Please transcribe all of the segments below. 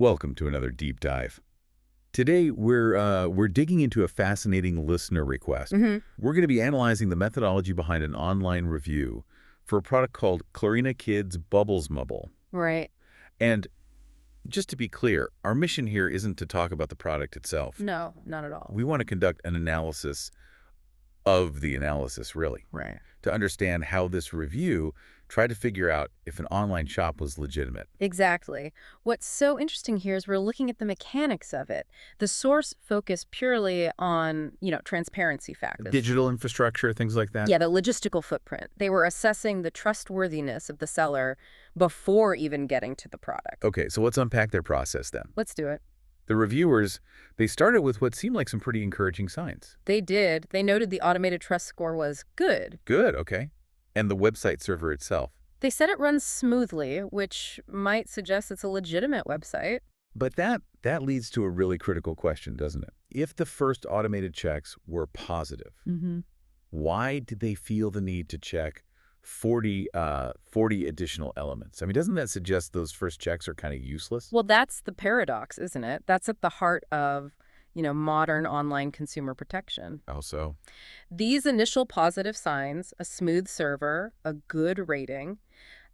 Welcome to another deep dive. Today we're digging into a fascinating listener request. We're going to be analyzing the methodology behind an online review for a product called Clearena Kids Bubbles Mubble. Right. And just to be clear, our mission here isn't to talk about the product itself. No, not at all. We want to conduct an analysis of the analysis, really, Right. to understand how this review tried to figure out if an online shop was legitimate. Exactly. What's so interesting here is we're looking at the mechanics of it. The source focused purely on, transparency factors. Digital infrastructure, things like that? Yeah, the logistical footprint. They were assessing the trustworthiness of the seller before even getting to the product. Okay, so let's unpack their process then. Let's do it. The reviewers, they started with what seemed like some pretty encouraging signs. They did. They noted the automated trust score was good. Good, okay. And the website server itself. They said it runs smoothly, which might suggest it's a legitimate website. But that leads to a really critical question, doesn't it? If the first automated checks were positive, why did they feel the need to check 40 additional elements? I mean, doesn't that suggest those first checks are kind of useless? Well, that's the paradox, isn't it? That's at the heart of, modern online consumer protection. Also, These initial positive signs, a smooth server, a good rating,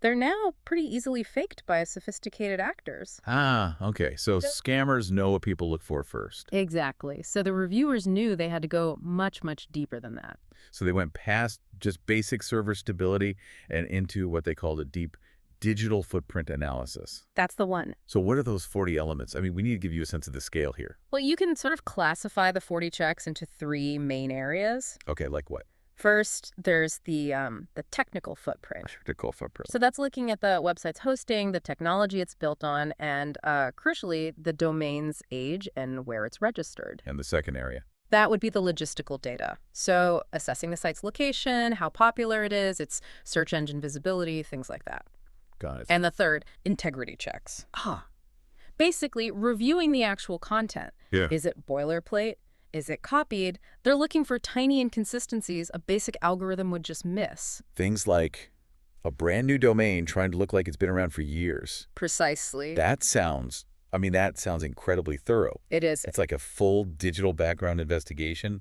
they're now pretty easily faked by sophisticated actors. okay. So scammers know what people look for first. Exactly. So the reviewers knew they had to go much, much deeper than that. So they went past just basic server stability and into what they called a deep digital footprint analysis. That's the one. So what are those 40 elements? I mean, we need to give you a sense of the scale here. Well, you can sort of classify the 40 checks into three main areas. Okay, like what? First, there's the technical footprint. Technical footprint. So that's looking at the website's hosting, the technology it's built on, and crucially, the domain's age and where it's registered. And the second area? That would be the logistical data. So assessing the site's location, how popular it is, its search engine visibility, things like that. Got it. And the third, integrity checks. Basically, reviewing the actual content. Yeah. Is it boilerplate? Is it copied? They're looking for tiny inconsistencies a basic algorithm would just miss. Things like a brand new domain trying to look like it's been around for years. Precisely. That sounds incredibly thorough. It is. It's like a full digital background investigation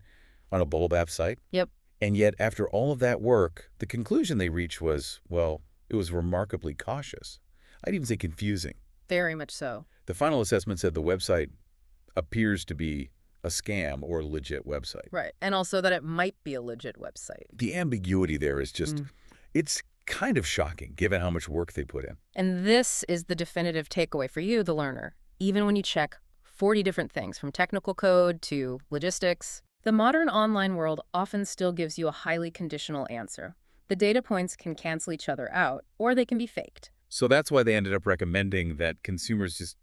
on a Bulb app site. Yep. And yet, after all of that work, the conclusion they reached was, well, it was remarkably cautious. I'd even say confusing. Very much so. The final assessment said the website appears to be a scam or a legit website. Right. And also that it might be a legit website. The ambiguity there is just, it's kind of shocking given how much work they put in. And this is the definitive takeaway for you, the learner. Even when you check 40 different things, from technical code to logistics, the modern online world often still gives you a highly conditional answer. The data points can cancel each other out, or they can be faked. So that's why they ended up recommending that consumers just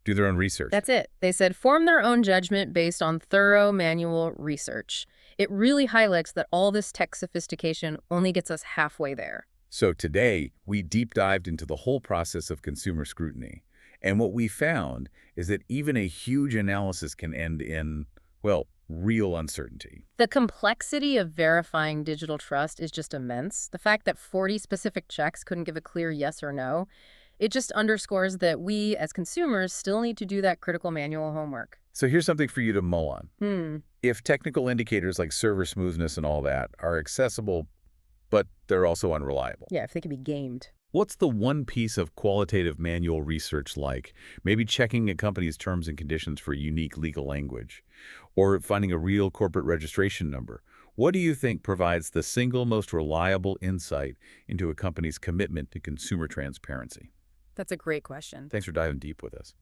do their own research. That's it. They said form their own judgment based on thorough manual research. It really highlights that all this tech sophistication only gets us halfway there. So today, we deep dived into the whole process of consumer scrutiny. And what we found is that even a huge analysis can end in, well, real uncertainty. The complexity of verifying digital trust is just immense. The fact that 40 specific checks couldn't give a clear yes or no, it just underscores that we, as consumers, still need to do that critical manual homework. So here's something for you to mull on. Hmm. If technical indicators like server smoothness and all that are accessible, but they're also unreliable, Yeah, if they can be gamed. what's the one piece of qualitative manual research like? Maybe checking a company's terms and conditions for unique legal language, or finding a real corporate registration number. What do you think provides the single most reliable insight into a company's commitment to consumer transparency? That's a great question. Thanks for diving deep with us.